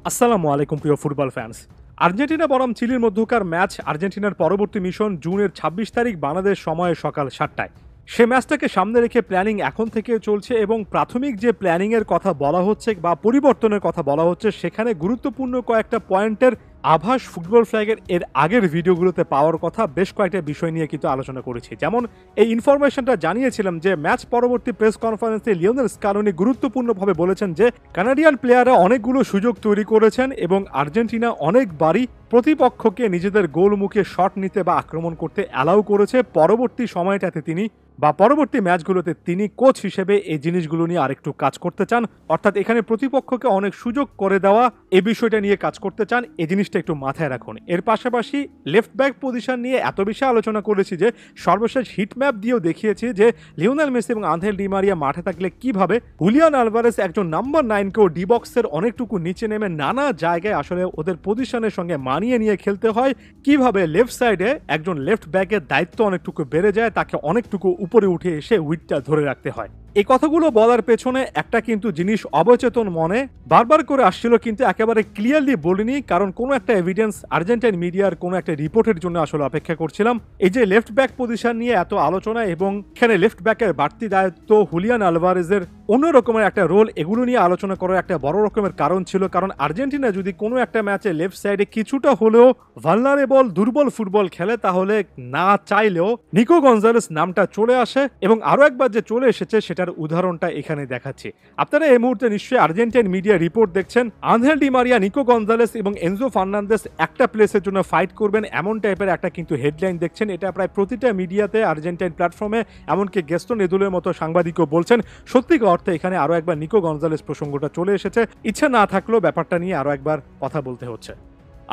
আসসালামু আলাইকুম প্রিয় ফুটবল ফ্যান্স। আর্জেন্টিনা বনাম চিলির মধ্যকার ম্যাচ আর্জেন্টিনার পরবর্তী মিশন জুনের ২৬ তারিখ বাংলাদেশ সময়ে সকাল ৭টায়। সে ম্যাচটাকে সামনে রেখে প্ল্যানিং এখন থেকে চলছে এবং প্রাথমিক যে প্ল্যানিংয়ের কথা বলা হচ্ছে বা পরিবর্তনের কথা বলা হচ্ছে সেখানে গুরুত্বপূর্ণ কয়েকটা পয়েন্টের আভাস ফুটবল ফ্ল্যাগের এর আগের ভিডিওগুলোতে পাওয়ার কথা বেশ কয়েকটা বিষয় নিয়ে কিন্তু আলোচনা করেছি। যেমন এই ইনফরমেশনটা জানিয়েছিলাম যে ম্যাচ পরবর্তী প্রেস কনফারেন্সে লিওনেল স্কালোনি গুরুত্বপূর্ণভাবে বলেছেন যে কানাডিয়ান প্লেয়াররা অনেকগুলো সুযোগ তৈরি করেছেন এবং আর্জেন্টিনা অনেকবারই প্রতিপক্ষকে নিজেদের গোলমুখে শট নিতে বা আক্রমণ করতে অ্যালাউ করেছে। পরবর্তী সময়টাতে তিনি বা পরবর্তী ম্যাচগুলোতে তিনি কোচ হিসেবে এই জিনিসগুলো নিয়ে আরেকটু কাজ করতে চান, অর্থাৎ এখানে প্রতিপক্ষকে অনেক সুযোগ করে দেওয়া এই বিষয়টা নিয়ে কাজ করতে চান। এই জিনিসটা একটু মাথায় রাখুন। এর পাশাপাশি লেফট ব্যাক পজিশন নিয়ে এত বেশি আলোচনা করেছি যে সর্বশেষ হিট ম্যাপ দিয়েও দেখিয়েছি যে লিওনেল মেসি এবং আনহেল ডি মারিয়া মাঠে থাকলে কিভাবে হুলিয়ান আলভারেজ একজন নাম্বার 9কেও ডি বক্সের অনেকটুকু নিচে নেমে নানা জায়গায় আসলে ওদের পজিশনের সঙ্গে মানিয়ে নিয়ে খেলতে হয়, কিভাবে লেফট সাইডে একজন লেফট ব্যাকের দায়িত্ব অনেকটুকু বেড়ে যায়, তাকে অনেকটুকু উপরে উঠে এসে উইকটা ধরে রাখতে হয়। এই কথাগুলো বলার পেছনে একটা কিন্তু জিনিস অবচেতন মনে বারবার করে আসছিল, কিন্তু একেবারে ক্লিয়ারলি বলিনি, কারণ কোনো একটা এভিডেন্স আর্জেন্টাইন মিডিয়ার কোনো একটা রিপোর্টের জন্য আসলে অপেক্ষা করছিলাম। এই যে লেফট ব্যাক পজিশন নিয়ে এত আলোচনা এবং এখানে লেফট ব্যাকের বাড়তি দায়িত্ব, হুলিয়ান আলভারেজের অন্য রকমের একটা রোল, এগুলো নিয়ে আলোচনা করার একটা বড় রকমের কারণ ছিল। কারণ আর্জেন্টিনা যদি কোনো একটা ম্যাচে লেফট সাইডে কিছুটা হলেও ভালনারেবল দুর্বল ফুটবল খেলে তাহলে না চাইলেও নিকো গঞ্জালেস নামটা চলে আসে এবং আরো একবার যে চলে এসেছে সেটার উদাহরণটা এখানে দেখাচ্ছি। আপনারা এই মুহূর্তে নিশ্চয়ই আর্জেন্টাইন মিডিয়া রিপোর্ট দেখছেন, Angel Di Maria, Nico Gonzalez এবং এনজো ফার্নান্দেস একটা প্লেসের জন্য ফাইট করবেন এমন টাইপের একটা কিন্তু হেডলাইন দেখছেন। এটা প্রায় প্রতিটা মিডিয়াতে আর্জেন্টাইন প্ল্যাটফর্মে, এমনকি গেস্টন এদুলের মতো সাংবাদিকও বলছেন। সত্যিকার অর্থে এখানে আরো একবার নিকো গঞ্জালেস প্রসঙ্গটা চলে এসেছে। ইচ্ছা না থাকলেও ব্যাপারটা নিয়ে আরো একবার কথা বলতে হচ্ছে।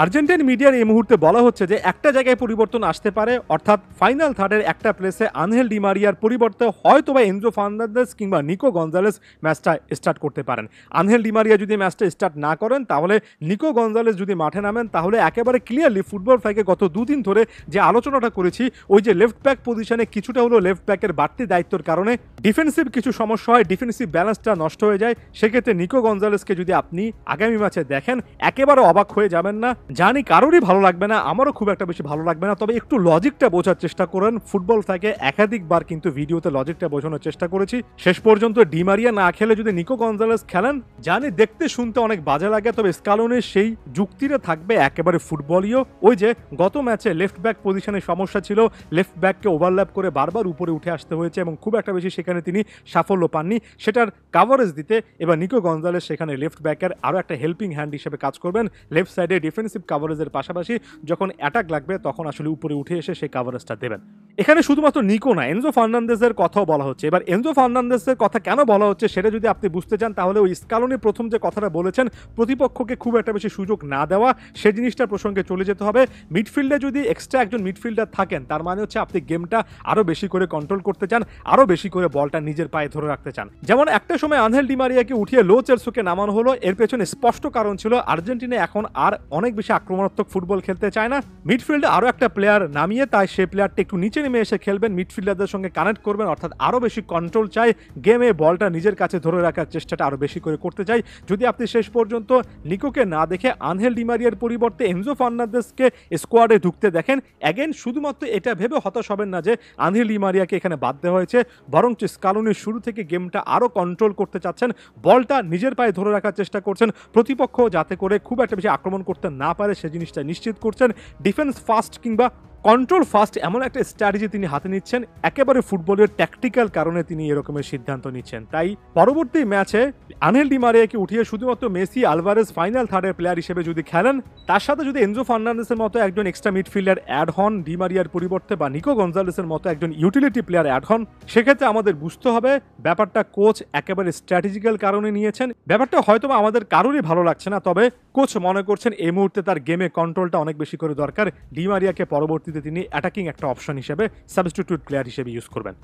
আর্জেন্টাইন মিডিয়ার এই মুহূর্তে বলা হচ্ছে যে একটা জায়গায় পরিবর্তন আসতে পারে, অর্থাৎ ফাইনাল থার্ডের একটা প্লেসে আনহেল ডি মারিয়ার পরিবর্তে হয়তো বা এনজো ফার্নান্দেস কিংবা নিকো গঞ্জালেস ম্যাচটা স্টার্ট করতে পারেন। আনহেল ডি মারিয়া যদি ম্যাচটা স্টার্ট না করেন তাহলে নিকো গঞ্জালেস যদি মাঠে নামেন তাহলে একেবারে ক্লিয়ারলি ফুটবল ফ্ল্যাগে গত দুদিন ধরে যে আলোচনাটা করেছি, ওই যে লেফট ব্যাক পজিশনে কিছুটা হলো লেফট ব্যাকের বাড়তি দায়িত্বের কারণে ডিফেন্সিভ কিছু সমস্যা হয়, ডিফেন্সিভ ব্যালেন্সটা নষ্ট হয়ে যায়। সেক্ষেত্রে নিকো গঞ্জালেসকে যদি আপনি আগামী ম্যাচে দেখেন একেবারে অবাক হয়ে যাবেন না। জানি কারোরই ভালো লাগবে না, আমারও খুব একটা বেশি ভালো লাগবে না, তবে একটু লজিকটা বোঝার চেষ্টা করেন। ফুটবল থেকে একাধিকবার কিন্তু ভিডিওতে লজিকটা বোঝানোর চেষ্টা করেছি। শেষ পর্যন্ত ডি মারিয়া না খেলে যদি নিকো গঞ্জালেস খেলেন, জানি দেখতে শুনতে অনেক বাজে লাগে, তবে স্কালোনের সেই যুক্তিটা থাকবে একেবারে ফুটবলীয়। ওই যে গত ম্যাচে লেফট ব্যাক পজিশনে সমস্যা ছিল, লেফট ব্যাককে ওভারল্যাপ করে বারবার উপরে উঠে আসতে হয়েছে এবং খুব একটা বেশি সেখানে তিনি সাফল্য পাননি। সেটার কাভারেজ দিতে এবার নিকো গঞ্জালেস সেখানে লেফট ব্যাকের আরও একটা হেল্পিং হ্যান্ড হিসেবে কাজ করবেন। লেফট সাইডে ডিফেন্সিভ কাভারেজের পাশাপাশি যখন অ্যাটাক লাগবে তখন আসলে উপরে উঠে এসে সেই কাভারেজটা দেবেন। এখানে শুধুমাত্র নিকো না, এনজো ফার্নান্দেজের কথাও বলা হচ্ছে। এবার এনজো ফার্নান্দেজের কথা কেন বলা হচ্ছে সেটা যদি আপনি বুঝতে চান তাহলে ওই স্কালোনি প্রথম যে কথাটা বলেছেন প্রতিপক্ষকে খুব একটা বেশি সুযোগ না দেওয়া, সেই জিনিসটা প্রসঙ্গে চলে যেতে হবে। মিডফিল্ডে যদি এক্সট্রা একজন মিডফিল্ডার থাকেন তার মানে হচ্ছে আপনি গেমটা আরো বেশি করে কন্ট্রোল করতে চান, আরো বেশি করে বলটা নিজের পায়ে ধরে রাখতে চান। যেমন একটা সময় আনহেল ডি মারিয়াকে উঠিয়ে লো চেলসোকে নামানো হলো, এর পেছনে স্পষ্ট কারণ ছিল আর্জেন্টিনা এখন আর অনেক বেশি আক্রমণাত্মক ফুটবল খেলতে চায় না। মিডফিল্ডে আরো একটা প্লেয়ার নামিয়ে তাই সেই প্লেয়ারটা একটু নিচে নেমে এসে খেলবেন, মিডফিল্ডারদের সঙ্গে কানেক্ট করবেন, অর্থাৎ আরো বেশি কন্ট্রোল চাই, গেমে বলটা নিজের কাছে ধরে রাখার চেষ্টাটা আরো বেশি করে করতে চাই। যদি আপনি শেষ পর্যন্ত নিকোকে না দেখে আনহেল ডি মারিয়ার পরিবর্তে এনজো ফার্নান্দেসকে স্কোয়াডে ঢুকতে দেখেন, অ্যাগেন শুধুমাত্র এটা ভেবে হতাশ হবেন না যে আনহেল ডি মারিয়াকে এখানে বাদ দেওয়া হয়েছে, বরং স্কালোনির শুরু থেকে গেমটা আরো কন্ট্রোল করতে চাচ্ছেন, বলটা নিজের পায়ে ধরে রাখার চেষ্টা করছেন, প্রতিপক্ষ যাতে করে খুব একটা বেশি আক্রমণ করতে না পারে সে জিনিসটা নিশ্চিত করছেন। ডিফেন্স ফাস্ট কিংবা কন্ট্রোল ফাস্ট এমন একটা স্ট্র্যাটেজি তিনি হাতে নিচ্ছেন, একেবারে ফুটবলের ট্যাকটিক্যাল কারণে তিনি এরকমের সিদ্ধান্ত নিচ্ছেন। তাই পরবর্তী ম্যাচে আনহেল ডি মারিয়াকে উঠিয়ে শুধুমাত্র মেসি আলভারেজ ফাইনাল থার্ডের প্লেয়ার হিসেবে যদি খেলেন, তার সাথে যদি এনজো ফার্নান্দেসের মতো একজন এক্সট্রা মিডফিল্ডার অ্যাড হন ডি মারিয়ার পরিবর্তে, বা নিকো গঞ্জালেসের মতো একজন ইউটিলিটি প্লেয়ার অ্যাড হন, সেক্ষেত্রে আমাদের বুঝতে হবে ব্যাপারটা কোচ একেবারে স্ট্র্যাটেজিক্যাল কারণে নিয়েছেন। ব্যাপারটা হয়তো আমাদের কারোরই ভালো লাগছে না, তবে কোচ মনে করছেন এই মুহূর্তে তার গেমে কন্ট্রোলটা অনেক বেশি করে দরকার। ডি মারিয়াকে পরবর্তীতে তিনি অ্যাটাকিং একটা অপশন হিসেবে সাবস্টিটিউট প্লেয়ার হিসেবে ইউজ করবেন।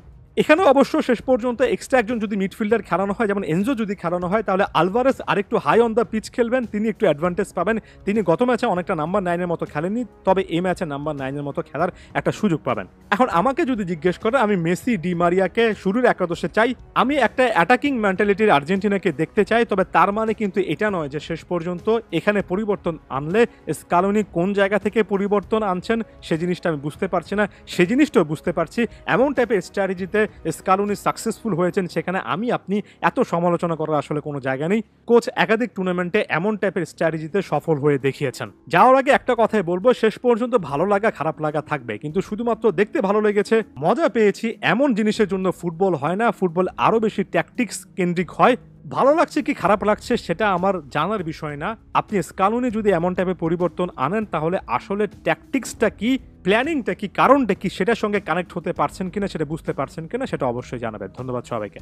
এখানেও অবশ্য শেষ পর্যন্ত এক্সট্রা একজন যদি মিডফিল্ডার খেলানো হয়, যেমন এনজো যদি খেলানো হয়, তাহলে আলভারেজ আরেকটু হাই অন দ্য পিচ খেলবেন, তিনি একটু অ্যাডভান্টেজ পাবেন। তিনি গত ম্যাচে অনেকটা নাম্বার 9 এর মতো খেলেননি, তবে এই ম্যাচে নাম্বার 9 এর মতো খেলার একটা সুযোগ পাবেন। এখন আমাকে যদি জিজ্ঞেস করে, আমি মেসি, ডি মারিয়াকে শুরুর একাদশে চাই। আমি একটা অ্যাটাকিং মেন্টালিটির আর্জেন্টিনাকে দেখতে চাই, তবে তার মানে কিন্তু এটা নয় যে শেষ পর্যন্ত এখানে পরিবর্তন আনলে স্কালোনি কোন জায়গা থেকে পরিবর্তন আনছেন সে জিনিসটা আমি বুঝতে পারছি না। সে জিনিসটাও বুঝতে পারছি এমন টাইপের স্ট্র্যাটেজিতে স্কালোনি সাকসেসফুল হয়েছেন, সেখানে আমি আপনি এত সমালোচনা করার আসলে কোনো জায়গা নেই। কোচ একাধিক টুর্নামেন্টে এমন টাইপের স্ট্র্যাটেজিতে সফল হয়ে দেখিয়েছেন। যাওয়ার আগে একটা কথাই বলবো, শেষ পর্যন্ত ভালো লাগা খারাপ লাগা থাকবে, কিন্তু শুধুমাত্র দেখতে ভালো লেগেছে, মজা পেয়েছি এমন জিনিসের জন্য ফুটবল হয় না। ফুটবল আরো বেশি ট্যাকটিক্স কেন্দ্রিক হয়। ভালো লাগছে কি খারাপ লাগছে সেটা আমার জানার বিষয় না। আপনি স্কালোনি যদি এমন টাইপের পরিবর্তন আনেন, তাহলে আসলে ট্যাকটিক্সটা কি, প্ল্যানিংটা কি, কারণটা কি, সেটার সঙ্গে কানেক্ট হতে পারছেন কিনা, সেটা বুঝতে পারছেন কিনা, সেটা অবশ্যই জানাবেন। ধন্যবাদ সবাইকে।